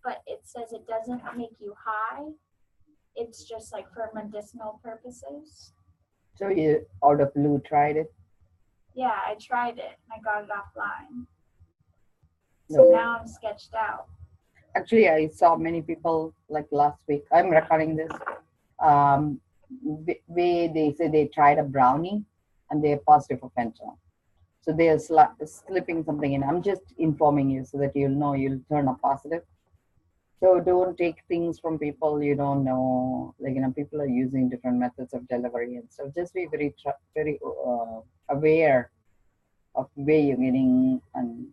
but it says it doesn't make you high. It's just like for medicinal purposes. So you out of blue tried it? Yeah, I tried it and I got it offline. So No. now I'm sketched out. Actually, I saw many people like last week. I'm recording this. Um, way they say they tried a brownie and they're positive for fentanyl. So they are slipping something in. I'm just informing you so that you'll know you'll turn up positive. So don't take things from people you don't know. Like people are using different methods of delivery and stuff. Just be very aware of where you're getting and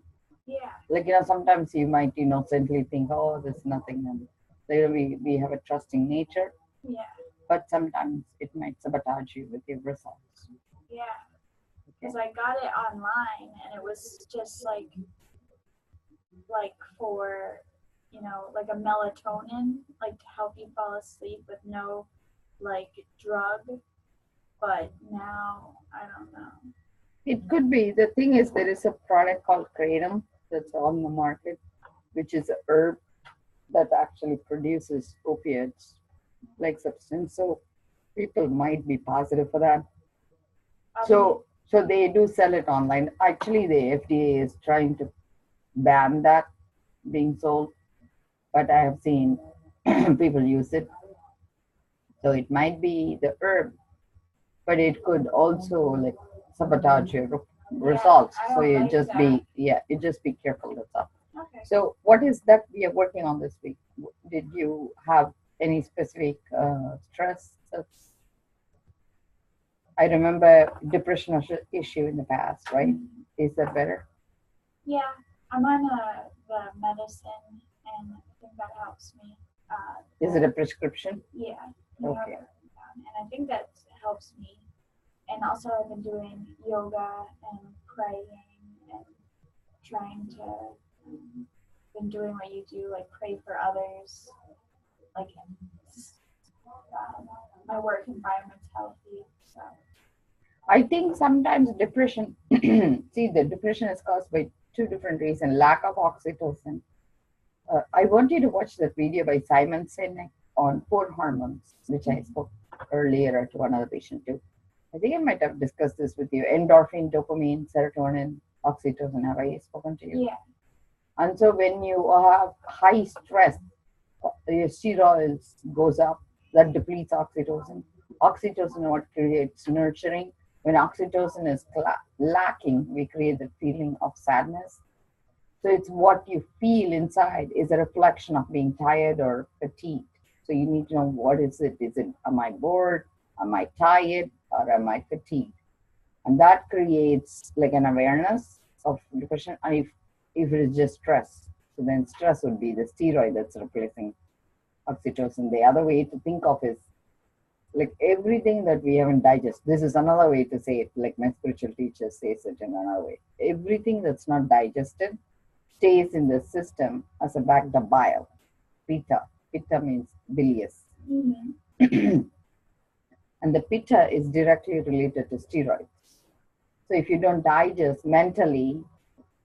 Yeah. sometimes you might innocently think, oh, there's nothing, and we have a trusting nature, Yeah. but sometimes it might sabotage you with your results. Yeah. Okay. Because I got it online and it was just like for like a melatonin, like to help you fall asleep with no like drug. But now I don't know. It could be. The thing is, there is a product called kratom that's on the market, which is a herb that actually produces opiates like substance. So people might be positive for that. So they do sell it online. Actually, the FDA is trying to ban that being sold, but I have seen people use it. So it might be the herb, but it could also like sabotage your results. So you like just that. you just be careful. That's all. Okay. So what is that we are working on this week? Did you have any specific stress? I remember depression issue in the past, right? Is that better? Yeah, I'm on the medicine, and I think that helps me. Is it a prescription? Yeah. Okay. And I think that helps me. And also, I've been doing yoga and praying and trying to been doing what you do, like pray for others. Like my work environment's healthy, so I think sometimes depression, see, the depression is caused by two different reasons: lack of oxytocin. I want you to watch that video by Simon Sinek on four hormones, which I spoke earlier to another patient too. I think I might have discussed this with you: endorphin, dopamine, serotonin, oxytocin. Have I spoken to you? yeah. And so when you have high stress, your steroids goes up, that depletes oxytocin. Oxytocin what creates nurturing. When oxytocin is lacking, we create the feeling of sadness. So it's what you feel inside is a reflection of being tired or fatigued. So you need to know, what is it? Is it, am I bored? Am I tired? Or am I fatigued? And that creates like an awareness of depression. And if it is just stress, so then stress would be the steroid that's replacing oxytocin. The other way to think of is like everything that we haven't digested. This is another way to say it, like my spiritual teacher says it in another way. Everything that's not digested stays in the system as a backed up bile. Pitta. Pitta means bilious. Mm-hmm. And the pitta is directly related to steroids. So if you don't digest mentally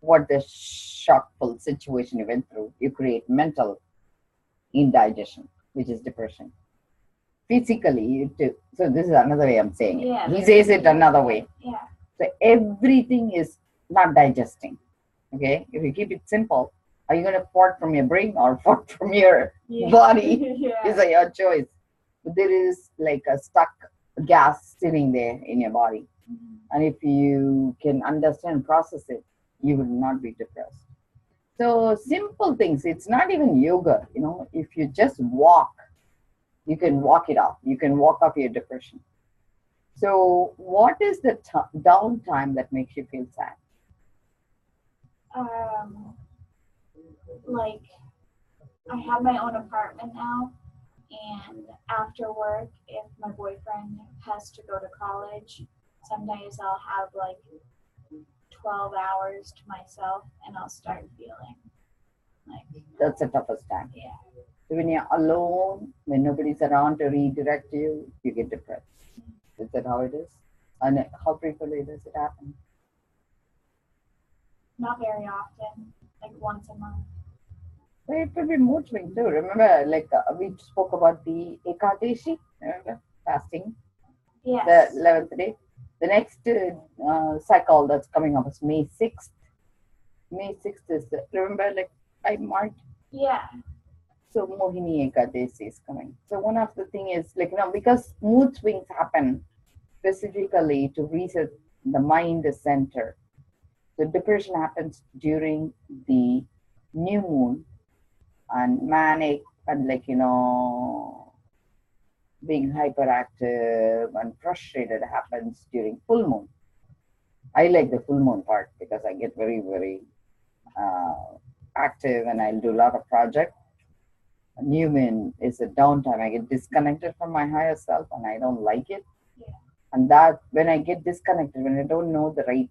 what the shockful situation you went through, you create mental indigestion, which is depression. Physically, so this is another way I'm saying it. Yeah, he says it another way. Yeah. So everything is not digesting. Okay, if you keep it simple, are you going to fart from your brain or fart from your body? Yeah. Is your choice. But there is like a stuck gas sitting there in your body. Mm-hmm. And if you can understand and process it, you will not be depressed. So simple things, it's not even yoga, if you just walk, you can walk it off. You can walk off your depression. So what is the downtime that makes you feel sad? Like I have my own apartment now, and after work, if my boyfriend has to go to college, some days I'll have like 12 hours to myself, and I'll start feeling like that's the toughest time. Yeah. So when you're alone, when nobody's around to redirect you, you get depressed. Is that how it is? And how frequently does it happen? Not very often, like once a month. So it could be mood swing too. Remember, like we spoke about the Ekadashi, remember, fasting, the Yes. 11th day. The next cycle that's coming up is May 6th. May 6th is, remember, like I marked. Yeah. So Mohini Ekadashi is coming. So one of the thing is like, because mood swings happen specifically to reset the mind center. So depression happens during the new moon, and manic and being hyperactive and frustrated happens during full moon. I like the full moon part because I get very, very uh, active and I'll do a lot of projects. New moon is a downtime. I get disconnected from my higher self and I don't like it. Yeah. And that when I get disconnected, when I don't know the right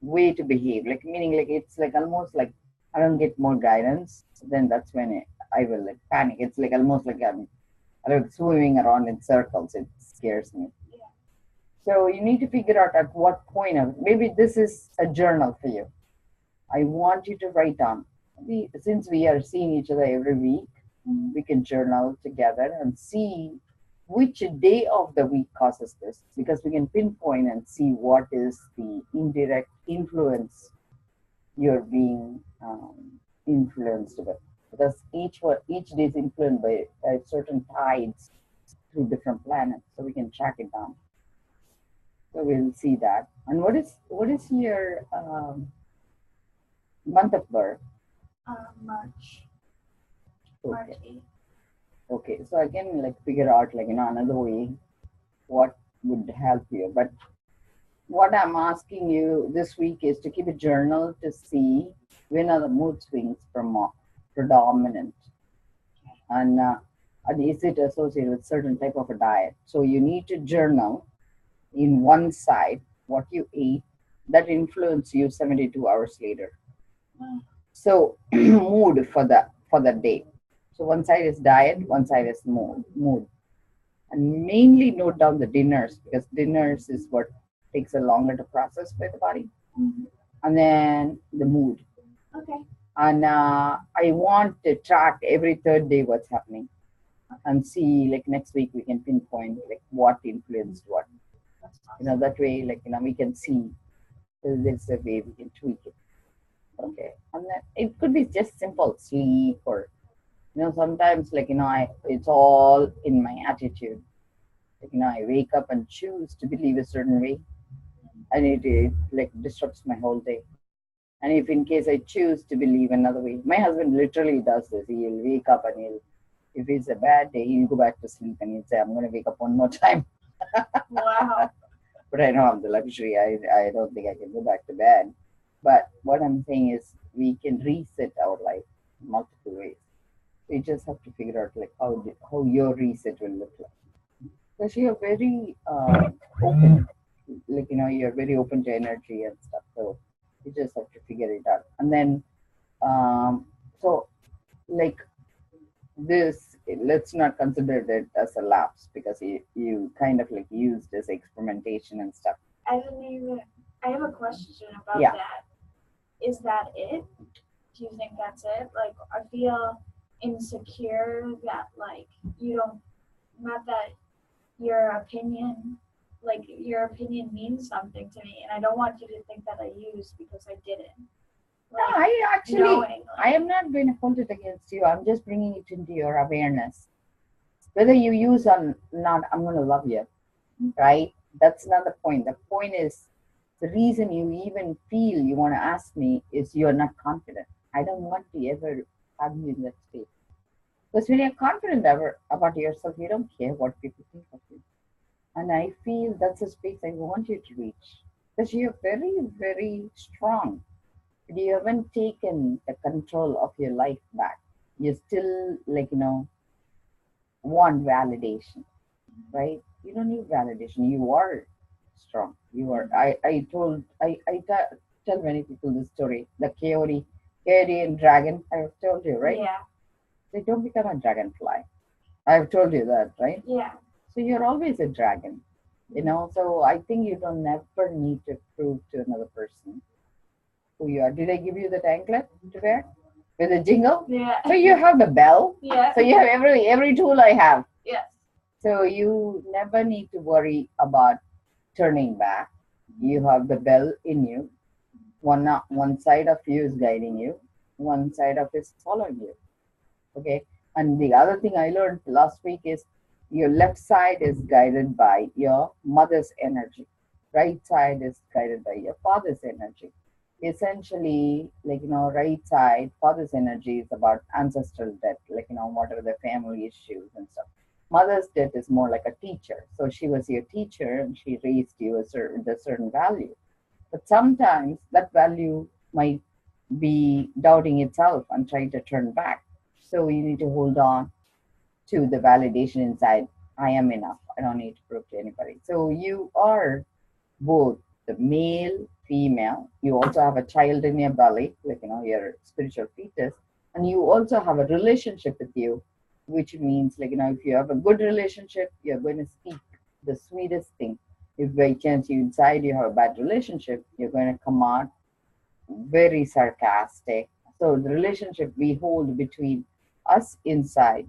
way to behave, like meaning like it's like almost like I don't get more guidance, then that's when I will like panic. It's like almost like I'm like swimming around in circles. It scares me. Yeah. So you need to figure out at what point of maybe this is a journal for you. I want you to write down. Since we are seeing each other every week, Mhm. we can journal together and see which day of the week causes this because we can pinpoint and see what is the indirect influence you're being influenced with because each day is influenced by certain tides through different planets, so we can track it down. So we'll see that. And what is your month of birth? March. March Okay. 8th. Okay. So I can like figure out like another way what would help you. But what I'm asking you this week is to keep a journal to see when are the mood swings predominant, and is it associated with certain type of a diet. So you need to journal in one side what you ate that influence you 72 hours later. Mm. So mood for the day. So one side is diet, one side is mood. And mainly note down the dinners because dinners is what takes a longer to process by the body. Mhm. And then the mood. Okay. And I want to track every third day what's happening and see like next week we can pinpoint like what influenced what. That's awesome. That way like we can see there's a way we can tweak it. Okay. And then it could be just simple sleep or sometimes like it's all in my attitude. Like I wake up and choose to believe a certain way and it like disrupts my whole day. And if in case I choose to believe another way, my husband literally does this. He'll wake up and if it's a bad day, he'll go back to sleep and he'll say, I'm going to wake up one more time. Wow. But I don't have the luxury. I don't think I can go back to bed. But what I'm saying is we can reset our life in multiple ways. We just have to figure out like how your reset will look like. Because you're very open, like you're very open to energy and stuff. So you just have to figure it out. And then so like this, let's not consider it as a lapse because you kind of like used as experimentation and stuff. I didn't even. I have a question about Yeah. that. Is that it? Do you think that's it? Like, I feel insecure that like you don't. Not that your opinion, like your opinion means something to me, and I don't want you to think that I used because I didn't. No, Like I actually, knowing. I am not going to hold it against you. I'm just bringing it into your awareness. Whether you use or not, I'm going to love you, right? That's not the point. The point is the reason you even feel you want to ask me is you're not confident. I don't want to ever have you in that state. Because when you're confident about yourself, you don't care what people think of you. And I feel that's a space I want you to reach. Because you're very, very strong. But you haven't taken the control of your life back. You still, like, want validation, right? You don't need validation. You are strong. You are. I tell many people this story. The coyote and dragon. I have told you, right? Yeah. They don't become a dragonfly. I've told you that, right? Yeah. So you're always a dragon, So I think you don't never need to prove to another person who you are. Did I give you that anklet to wear? with a jingle. Yeah. So you have the bell. Yeah. So you have every tool I have. Yes. So you never need to worry about turning back. You have the bell in you. One side of you is guiding you. One side of it is following you. Okay. And the other thing I learned last week is your left side is guided by your mother's energy. Right side is guided by your father's energy. Essentially, like right side, father's energy is about ancestral debt, like what are the family issues and stuff. Mother's debt is more like a teacher. So she was your teacher and she raised you a certain value. But sometimes that value might be doubting itself and trying to turn back. So you need to hold on to the validation inside. I am enough. I don't need to prove to anybody. So you are both the male, female. You also have a child in your belly, like your spiritual fetus, and you also have a relationship with you, which means like if you have a good relationship, you're going to speak the sweetest thing. If by chance you inside you have a bad relationship, you're going to come out very sarcastic. So the relationship we hold between us inside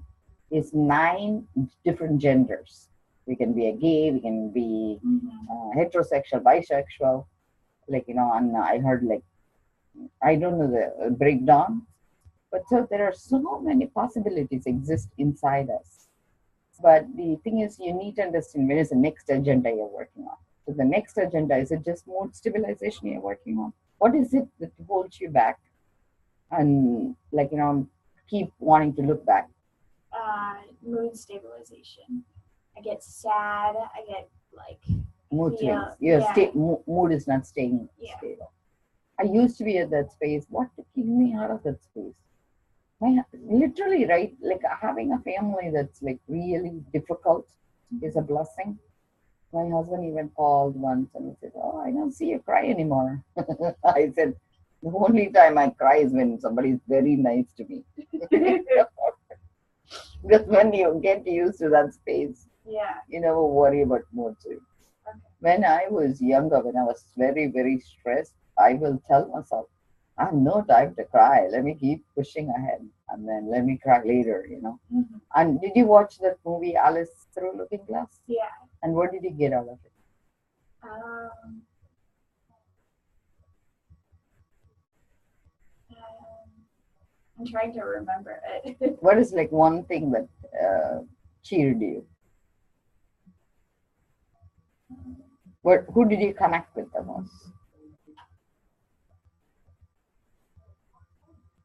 is 9 different genders. We can be a gay, we can be heterosexual, bisexual, and I heard I don't know the breakdown, but so there are so many possibilities exist inside us. But the thing is, you need to understand when is the next agenda you're working on. So the next agenda, is it just mood stabilization you're working on? What is it that holds you back and keep wanting to look back? Mood stabilization. I get sad. I get mood swings. Mood is not staying stable. I used to be at that space. What took me out of that space? Literally, right? Like having a family that's like really difficult is a blessing. My husband even called once and he said, "Oh, I don't see you cry anymore." I said, "The only time I cry is when somebody is very nice to me." Because when you get used to that space, you never worry about mood swings. Okay. When I was younger, when I was very, very stressed, I will tell myself, I have no time to cry. Let me keep pushing ahead and then let me cry later. Mm-hmm. And did you watch that movie Alice Through Looking Glass? Yeah. And what did you get out of it? I'm trying to remember it. What is like one thing that cheered you? Who did you connect with the most?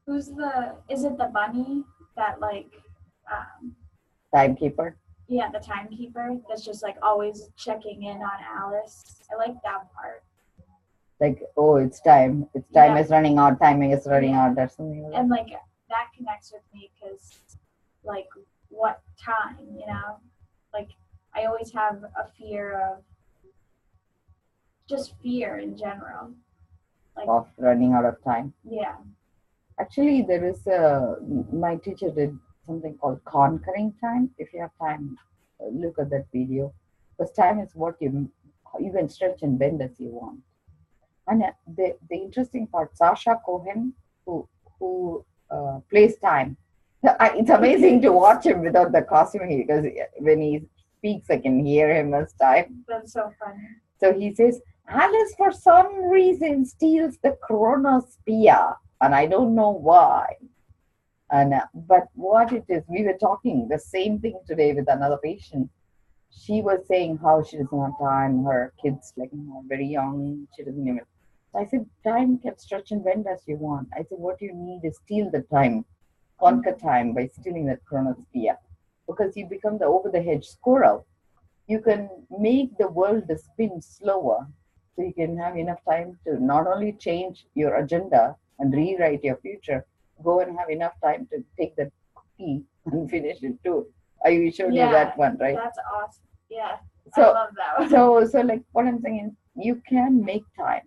Is it the bunny that timekeeper? Yeah, the timekeeper that's just always checking in on Alice. I like that part. Like, oh, it's time. It's time is running out. Timing is running out. That's something like that. And that connects with me because what time, I always have a fear of just fear in general. Of running out of time. Yeah. Actually, there is my teacher did something called conquering time. If you have time, look at that video. Because time is what you can stretch and bend as you want. And the interesting part, Sasha Cohen, who plays time. It's amazing to watch him without the costume because when he speaks, I can hear him as time. That's so funny. So he says, Alice, for some reason, steals the chronosphere, and I don't know why. And but what it is, we were talking the same thing today with another patient. She was saying how she doesn't have time. Her kids, very young. She doesn't even. I said, time can stretch and bend as you want. I said, what you need is steal the time, conquer time by stealing that chronosphere, because you become the over-the-hedge squirrel. You can make the world spin slower, so you can have enough time to not only change your agenda and rewrite your future, go and have enough time to take that cookie and finish it too. I showed you that one, right? That's awesome. Yeah, so, I love that one. So like what I'm saying is, you can make time.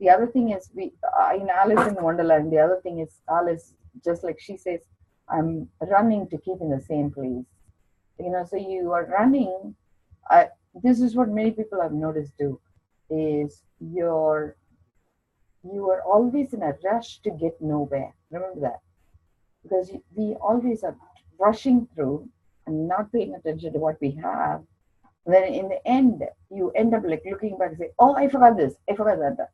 The other thing is, we in Alice in Wonderland, the other thing is Alice, just like she says, I'm running to keep in the same place. So you are running. This is what many people I've noticed do, is you are always in a rush to get nowhere. Remember that. because we always are rushing through and not paying attention to what we have. Then in the end, you end up like looking back and say, "Oh, I forgot this. I forgot that."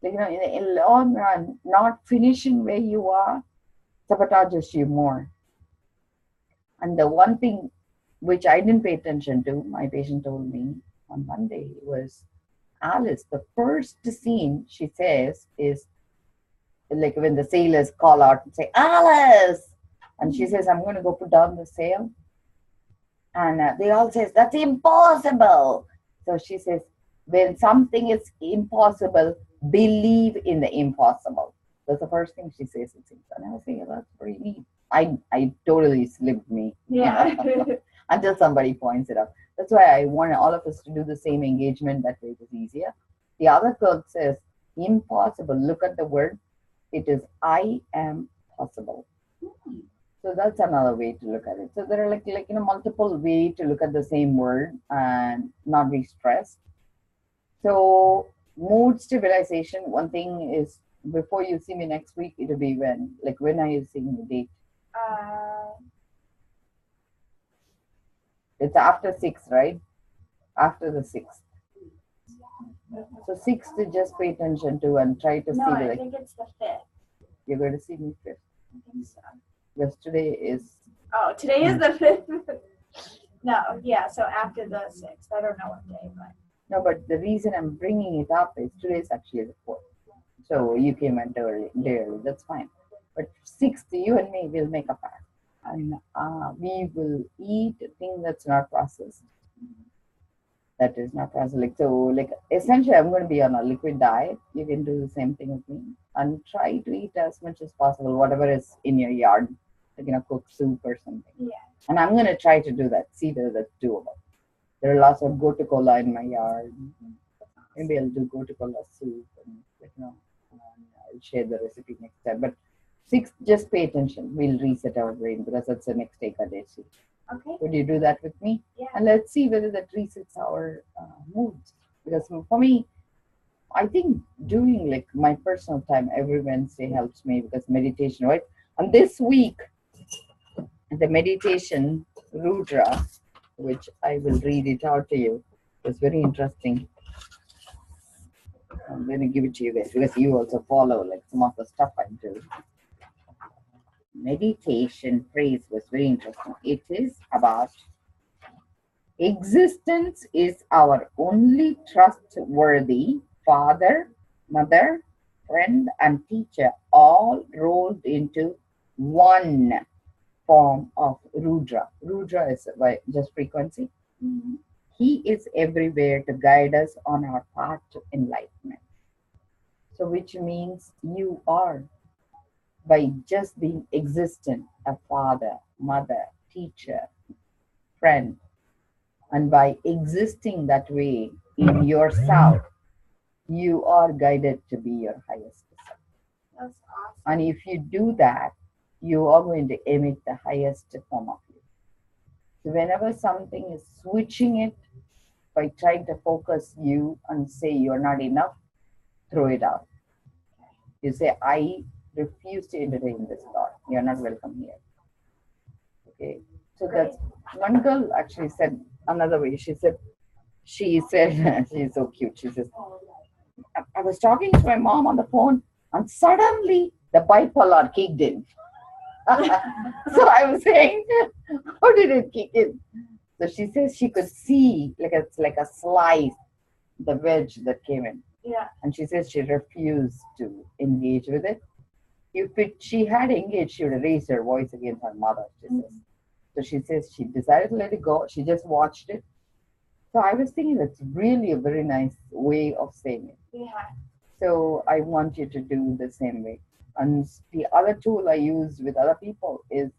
Like, in the long run, not finishing where you are sabotages you more. And the one thing which I didn't pay attention to, my patient told me on Monday, was Alice. The first scene she says is like when the sailors call out and say, "Alice!" And she says, "I'm going to go put down the sail." And they all says, "That's impossible." So she says, when something is impossible, believe in the impossible. That's the first thing she says. It seems. And I was saying, that's pretty neat. I totally slipped me. Yeah. Until somebody points it out. That's why I want all of us to do the same engagement. That way it is easier. The other quote says, impossible. Look at the word. It is I am possible. So that's another way to look at it. So there are like multiple ways to look at the same word and not be stressed. So mood stabilization. One thing is, before you see me next week, it'll be when are you seeing the date? It's after 6, right? After the 6th. So 6th to just pay attention to and try to see. No, I think it's the 5th. You're going to see me 5th. I think so. Because today is. Oh, today is the 5th. No, yeah. So after the 6th, I don't know what day, but. No, but the reason I'm bringing it up is today is actually the 4th. So you came in early. That's fine. But 6th, you and me will make a pact. And we will eat a thing that's not processed. That is not processed. So essentially, I'm going to be on a liquid diet. You can do the same thing with me. And try to eat as much as possible, whatever is in your yard. Cook soup or something. Yeah. And I'm going to try to do that. See whether that's doable. There are lots of gotu kola in my yard. Maybe I'll do gotu kola soup and I'll share the recipe next time. But 6th, just pay attention. We'll reset our brain because that's the next Ekadashi. Okay. Would you do that with me? Yeah. And let's see whether that resets our moods. Because for me, I think doing my personal time every Wednesday helps me because meditation, right? And this week, the meditation Rudra, which I will read it out to you, was very interesting. I'm going to give it to you guys because you also follow some of the stuff I do. Meditation phrase was very interesting. It is about existence is our only trustworthy father, mother, friend, and teacher, all rolled into one form of Rudra. Rudra is just frequency. Mm-hmm. He is everywhere to guide us on our path to enlightenment. So which means you are, by just being existent, a father, mother, teacher, friend, and by existing that way in yourself, you are guided to be your highest self. That's awesome. And if you do that, you are going to emit the highest form of you. So whenever something is switching it by trying to focus you and say you're not enough, throw it out. You say, I refuse to entertain this thought. You're not welcome here. Okay. So that's one girl actually said another way. She said, she's so cute. She says, I was talking to my mom on the phone and suddenly the bipolar kicked in. So I was saying, how did it kick in? So she says she could see it's like a slice, the wedge that came in. Yeah. And she says she refused to engage with it. If she had engaged, she would have raised her voice against her mother, she says. So she says she decided to let it go. She just watched it. So I was thinking that's really a very nice way of saying it. Yeah. So I want you to do the same way. And the other tool I use with other people is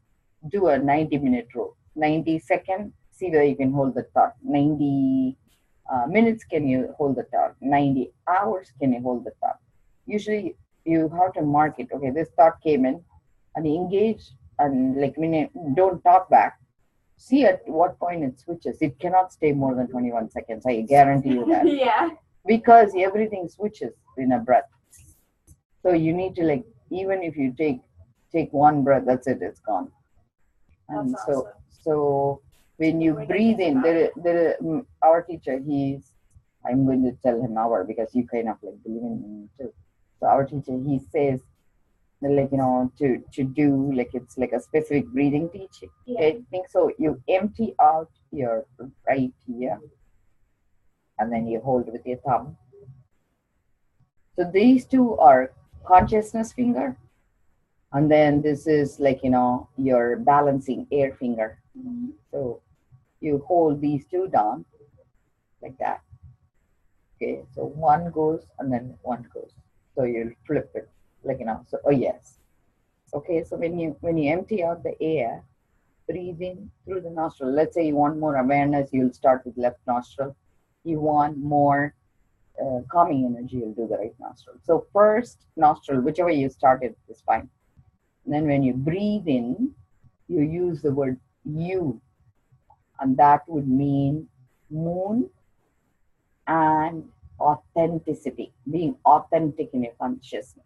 do a 90-minute rule. 90 seconds, see whether you can hold the thought. 90 minutes, can you hold the thought? 90 hours, can you hold the thought? Usually you have to mark it. Okay, this thought came in and engage and don't talk back. See at what point it switches. It cannot stay more than 21 seconds. I guarantee you that. Yeah. Because everything switches in a breath. So you need to even if you take Take one breath, that's it, it's gone. That's And so, awesome. so when you Way to breathe think in, about it. our teacher, I'm going to tell him our, because you kind of like believe in him too. So our teacher, he says, like, to do, like, it's like a specific breathing teaching. Yeah. Technique. So you empty out your right ear, and then you hold with your thumb. So these two are consciousness finger, and then this is like, your balancing air finger. Mm-hmm. So you hold these two down like that. Okay, so one goes and then one goes. So you'll flip it, like, so, oh yes. Okay, so when you empty out the air, breathe in through the nostril. Let's say you want more awareness, you'll start with left nostril. You want more calming energy, you'll do the right nostril. So first nostril, whichever you started is fine. And then when you breathe in, you use the word you, and that would mean moon and authenticity, being authentic in your consciousness.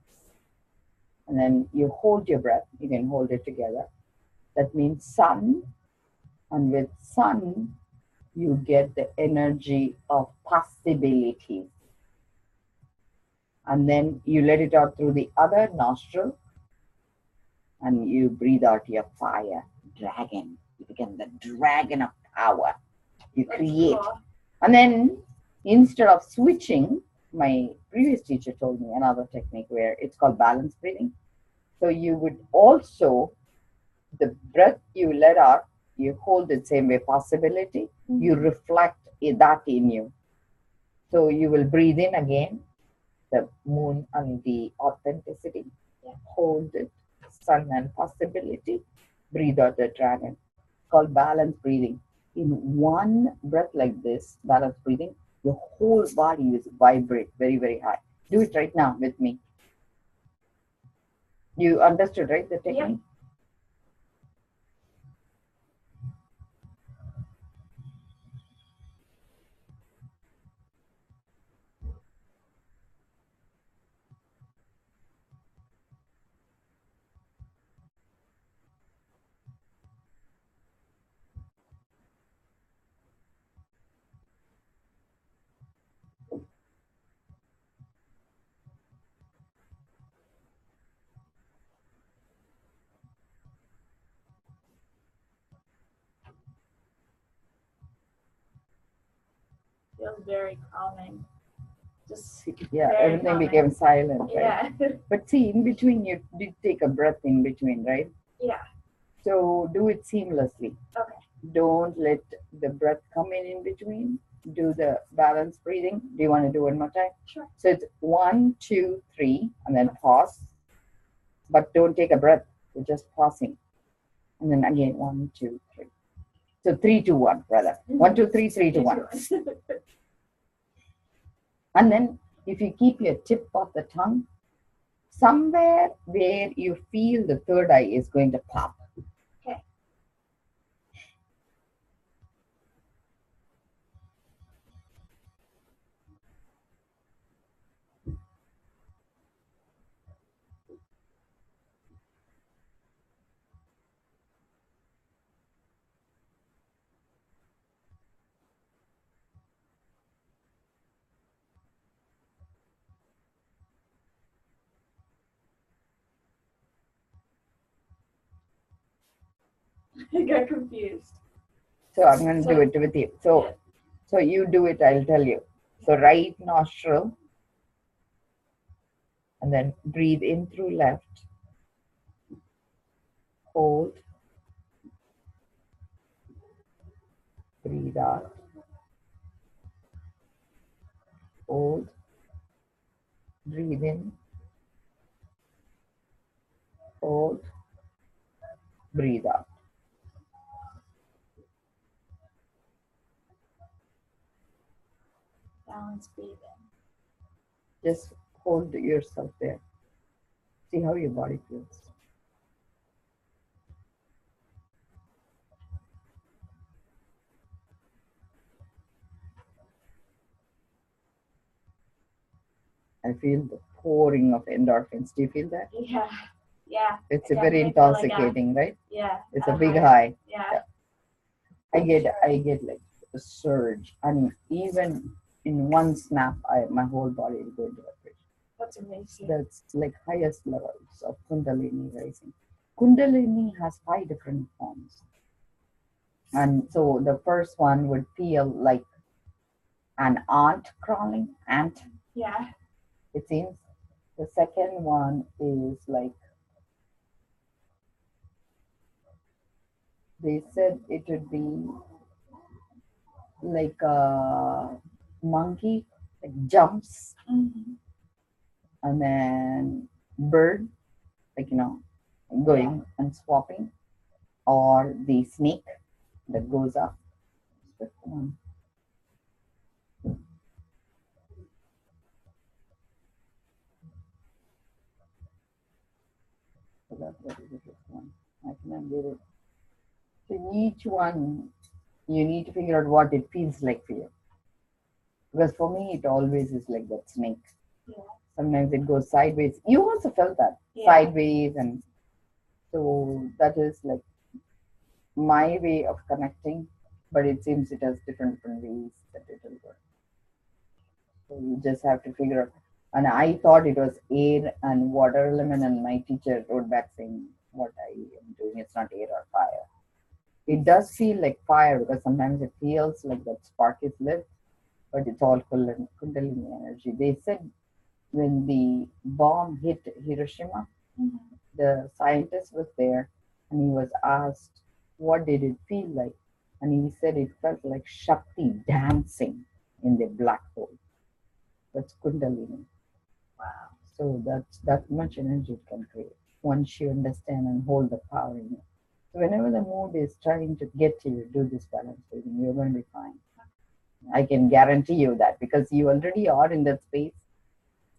And then you hold your breath, you can hold it together. That means sun, and with sun, you get the energy of possibilities. And then you let it out through the other nostril, and you breathe out your fire, dragon. You become the dragon of power. You create. Cool. And then instead of switching, my previous teacher told me another technique where it's called balance breathing. So you would also, the breath you let out, you hold it same way, possibility, you reflect that in you. So you will breathe in again, the moon and the authenticity, hold it, sun and possibility, breathe out the dragon. It's called balance breathing. In one breath like this, balance breathing, your whole body is vibrate very, very high. Do it right now with me. You understood, right, the technique? Yep. Feels very calming. Just everything calming. Became silent, right? Yeah. But see, in between, you did take a breath in between, right? Yeah. So do it seamlessly. Okay. Don't let the breath come in between. Do the balance breathing. Do you want to do one more time? Sure. So it's 1, 2, 3, and then pause. But don't take a breath. You're just pausing. And then again, 1, 2, 3. So 3, 2, 1, rather. 1, 2, 3, 3, 2, 1. And then if you keep your tip of the tongue, somewhere where you feel the third eye is going to pop. Okay. I got confused. So I'm going to do it with you. So you do it, I'll tell you. So right nostril, and then breathe in through left, hold, breathe out, hold, breathe in, hold, breathe out. Balance breathing. Just hold yourself there. See how your body feels. I feel the pouring of endorphins. Do you feel that? Yeah. Yeah. It's I a very definitely feel like intoxicating, right? yeah. It's A a big high. high. Yeah. Yeah. I get like a surge, and even in one snap, my whole body will go into vibration. That's amazing. That's like highest levels of Kundalini rising. Kundalini has 5 different forms, and so the first one would feel like an ant. Yeah. It seems. The second one is like they said it would be like a monkey, like jumps, Mm-hmm. and then bird, like going and swapping, or the snake that goes up. Fifth one. So what is the fifth one? I cannot get it. So each one, you need to figure out what it feels like for you. Because for me, it always is like that snake. Yeah. Sometimes it goes sideways. You also felt that Yeah. sideways, and so that is like my way of connecting. But it seems it has different ways that it will work. So you just have to figure out. And I thought it was air and water element, and my teacher wrote back saying, "What I am doing, it's not air or fire." It does feel like fire because sometimes it feels like that spark is lit, but it's all Kundalini energy. They said when the bomb hit Hiroshima, Mm-hmm. the scientist was there and he was asked, "What did it feel like?" And he said it felt like Shakti dancing in the black hole. That's Kundalini. Wow. So that's that much energy it can create once you understand and hold the power in it. So whenever the mood is trying to get to you, do this balance breathing. You're going to be fine. I can guarantee you that because you already are in that space.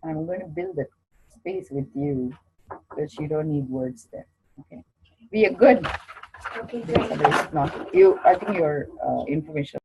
I'm going to build that space with you because you don't need words there. Okay, we are good. Okay, great. Not you. I think your information